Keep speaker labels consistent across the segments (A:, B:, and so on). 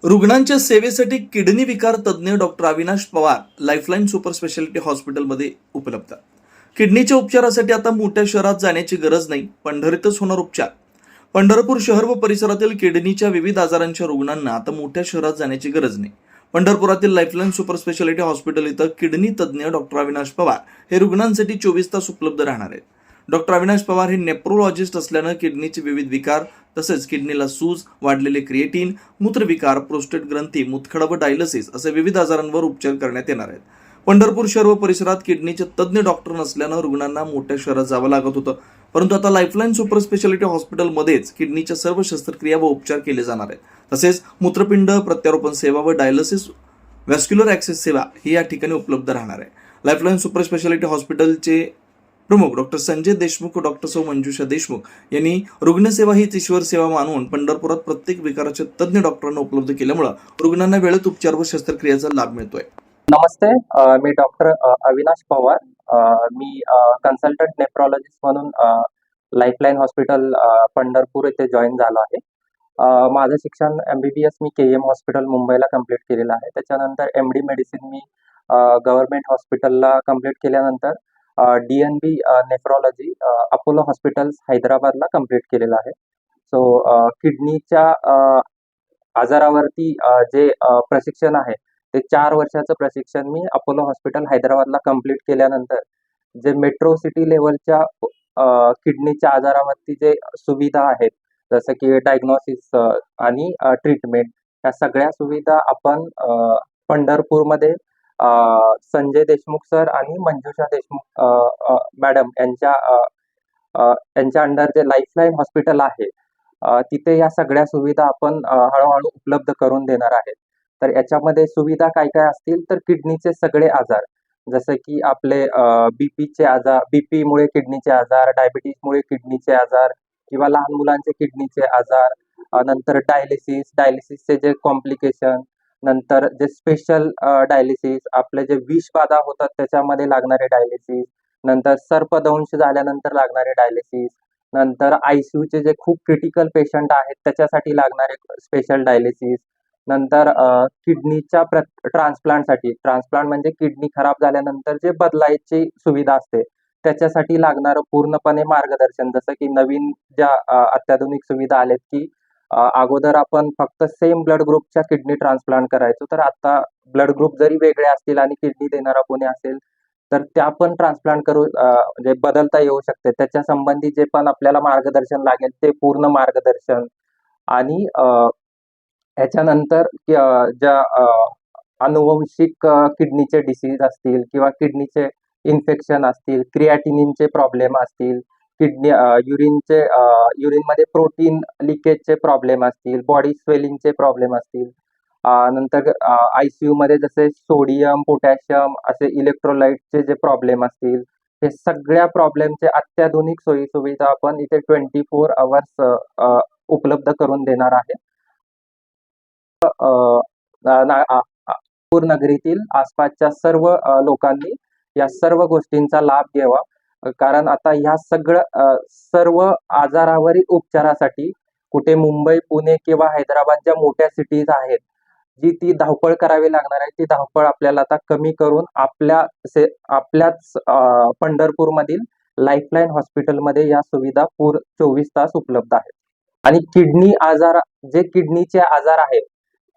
A: रुग्णांच्या सेवेसाठी किडनी विकार तज्ज्ञ doctor Avinash Pawar lifeline super speciality हॉस्पिटलमध्ये उपलब्ध. किडनीच्या उपचारासाठी आता मोठ्या शहरात जाण्याची गरज नाही, पंढरीतच होणार उपचार. पंढरपूर शहर व परिसरातील किडनीच्या विविध आजारांच्या रुग्णांना आता मोठ्या शहरात जाण्याची गरज नाही. पंढरपुरातील लाईफलाईन सुपर स्पेशालिटी हॉस्पिटल इथं किडनी तज्ज्ञ डॉक्टर अविनाश पवार हे रुग्णांसाठी 24 तास उपलब्ध राहणार आहेत. डॉक्टर अविनाश पवार हे नेफ्रोलॉजिस्ट असल्यानं किडनीचे विविध विकार तसेच किडनीला सूज, वाढलेले क्रिएटिन, मूत्रविकार, प्रोस्टेट ग्रंथी, मुतखडा व डायलिसिस असे विविध आजारांवर उपचार करण्यात येणार आहेत. पंढरपूर शहर व परिसरात किडनीचे तज्ज्ञ डॉक्टर नसल्यानं रुग्णांना मोठ्या शहरात जावं लागत होतं, परंतु आता लाईफलाईन सुपर स्पेशालिटी हॉस्पिटलमध्येच किडनीच्या सर्व शस्त्रक्रिया व उपचार केले जाणार आहेत. तसेच मूत्रपिंड प्रत्यारोपण सेवा व डायलिसिस व्हॅस्क्युलर ॲक्सेस सेवा ही या ठिकाणी उपलब्ध राहणार आहे. लाईफलाईन सुपर स्पेशालिटी हॉस्पिटलचे प्रमुख डॉक्टर संजय देशमुख व डॉक्टर सौ मंजुषा देशमुख यांनी रुग्णसेवा हीच ईश्वर सेवा मानून पंढरपुरात प्रत्येक विकाराचे तज्ज्ञ डॉक्टरांना उपलब्ध केल्यामुळे रुग्णांना वेळेत उपचार व शस्त्रक्रियेचा लाभ मिळतोय.
B: नमस्ते, मी डॉक्टर अविनाश पवार. मी कन्सल्टंट नेफ्रॉलॉजिस्ट म्हणून लाईफलाईन हॉस्पिटल पंढरपूर येथे जॉईन झालो आहे. माझं शिक्षण MBBS मी KM हॉस्पिटल मुंबईला कंप्लीट केलेलं आहे. त्याच्यानंतर MD मेडिसिन मी गव्हर्नमेंट हॉस्पिटलला कंप्लीट केल्यानंतर DNB नेफ्रॉलॉजी अपोलो हॉस्पिटल्स हैदराबादला कंप्लीट केलेलं आहे. सो किडनीच्या आजारावरती जे प्रशिक्षण आहे ते 4 वर्षाचं प्रशिक्षण मी अपोलो हॉस्पिटल हैदराबादला कंप्लीट केल्यानंतर जे मेट्रो सिटी लेवलच्या किडनीच्या आजारावरती जे सुविधा आहेत, जसं की डायग्नोसिस आणि ट्रीटमेंट, या सगळ्या सुविधा आपण पंढरपूरमध्ये संजय देशमुख सर आणि मंजुषा देशमुख मॅडम यांच्या अंडर जे लाईफलाईन हॉस्पिटल आहे तिथे या सगळ्या सुविधा आपण हळूहळू उपलब्ध करून देणार आहेत. तर याच्यामध्ये सुविधा काय काय असतील तर किडनीचे सगळे आजार, जसं की आपले बीपीचे आजार, बीपीमुळे किडनीचे आजार, डायबिटीसमुळे किडनीचे आजार किंवा लहान मुलांचे किडनीचे आजार, नंतर डायलिसिसचे जे कॉम्प्लिकेशन, नंतर जे स्पेशल डायलिसिस, आपले जे विषबाधा होतात त्याच्यामध्ये लागणारे डायलिसिस, नंतर सर्पदंश झाल्यानंतर लागणारे डायलिसिस, नंतर ICUचे जे खूप क्रिटिकल पेशंट आहेत त्याच्यासाठी लागणारे स्पेशल डायलिसिस, नंतर किडनीच्या ट्रान्सप्लांट म्हणजे किडनी खराब झाल्यानंतर जे बदलायची सुविधा असते त्याच्यासाठी लागणारं पूर्णपणे मार्गदर्शन, जसं की नवीन ज्या अत्याधुनिक सुविधा आल्यात की अगोदर आपण फक्त सेम ब्लड ग्रुपच्या किडनी ट्रान्सप्लांट करायचो, तर आता ब्लड ग्रुप जरी वेगळे असतील आणि किडनी देणारा कोणी असेल तर त्या पण ट्रान्सप्लांट करू म्हणजे बदलता येऊ शकते. त्याच्या संबंधी जे पण आपल्याला मार्गदर्शन लागेल ते पूर्ण मार्गदर्शन. आणि याच्यानंतर ज्या अनुवंशिक किडनीचे डिसीज असतील किंवा किडनीचे इन्फेक्शन असतील, क्रिएटिनिनचे प्रॉब्लेम असतील, युरिनमध्ये प्रोटीन लिकेजचे प्रॉब्लेम असतील, बॉडी स्वेलिंगचे प्रॉब्लेम असतील, नंतर ICU मध्ये जसे सोडियम, पोटॅशियम असे इलेक्ट्रोलाइटचे जे प्रॉब्लेम असतील, हे सगळ्या प्रॉब्लेमचे अत्याधुनिक सोयी सुविधा आपण इथे 24 आवर्स उपलब्ध करून देणार आहे. नागपूर नगरीतील आसपासच्या सर्व लोकांनी या सर्व गोष्टींचा लाभ घ्यावा, कारण आता ह्या सर्व आजारावरील उपचारासाठी कुठे मुंबई, पुणे किंवा हैदराबाद ज्या मोठ्या सिटीज आहेत, जी ती धावपळ करावी लागणार आहे, ती धावपळ आपल्याला आता कमी करून आपल्याच पंढरपूरमधील लाईफलाईन हॉस्पिटलमध्ये या सुविधा 24 तास उपलब्ध आहेत. आणि जे किडनीचे आजार आहेत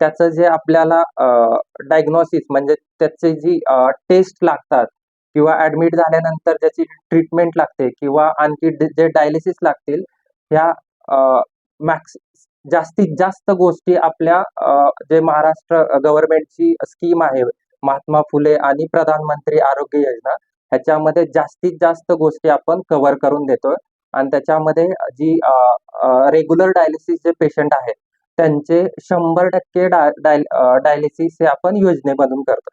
B: त्याचं जे आपल्याला डायग्नोसिस म्हणजे त्याचे जी टेस्ट लागतात किंवा ऍडमिट झाल्यानंतर ज्याची ट्रीटमेंट लागते किंवा आणखी जे डायलिसिस लागतील, ह्या जास्तीत जास्त गोष्टी आपल्या जे महाराष्ट्र गव्हर्नमेंटची स्कीम आहे महात्मा फुले आणि प्रधानमंत्री आरोग्य योजना, ह्याच्यामध्ये जास्तीत जास्त गोष्टी आपण कव्हर करून देतोय. आणि त्याच्यामध्ये जी रेग्युलर डायलिसिस जे पेशंट आहेत त्यांचे 100% डायलिसिस हे आपण योजनेमधून करतो.